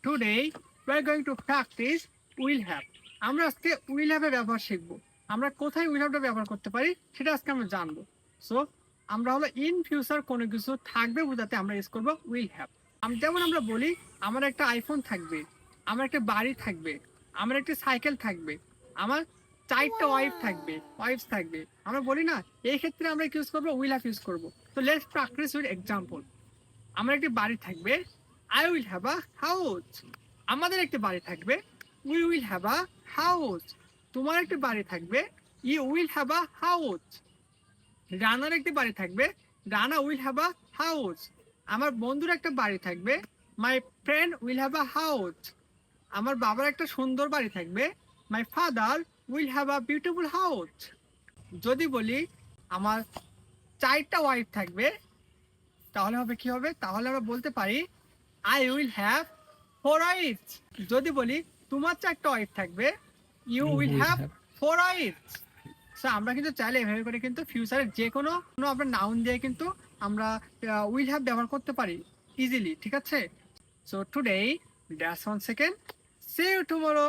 Today we are going to practice will have. আমরা আজকে will have এর ব্যবহার শিখব। আমরা কোথায় will have টা ব্যবহার করতে পারি সেটা আজকে আমরা জানবো। সো আমরা হলো ইন ফিউচার কোনো কিছু থাকবে বোঝাতে আমরা ইউজ করব will have। যেমন আমরা বলি আমার একটা আইফোন থাকবে, আমার একটা বাড়ি থাকবে, আমার একটা সাইকেল থাকবে, আমার 4টা ওয়াইফস থাকবে। আমরা বলি না, এই ক্ষেত্রে আমরা ইউজ করব will have ইউজ করব। তো লেটস প্র্যাকটিস উইথ এক্সাম্পল। আমার একটি বাড়ি থাকবে, I will have a house. আমাদের একটি বাড়ি থাকবে, we will have a house. তোমার একটি বাড়ি থাকবে, you will have a house. রানার একটি বাড়ি থাকবে, Rana will have a house. আমার বন্ধুর একটা বাড়ি থাকবে, my friend will have a house. আমার বাবার একটা সুন্দর বাড়ি থাকবে, my father will have a beautiful house. যদি বলি আমার 4টা ওয়াইফ থাকবে, তাহলে হবে কি হবে? তাহলে আমরা বলতে পারি I will have 4 wives. যদি বলি তোমার 4টা ওয়াইফ থাকবে, you will have 4 wives. So আমরা কিন্তু চাইলে এভাবে করে কিন্তু ফিউচারে যে কোনো আমরা নাউন দিয়ে কিন্তু আমরা will have ব্যবহার করতে পারি ইজিলি, ঠিক আছে? So today that's 1 second, see you tomorrow.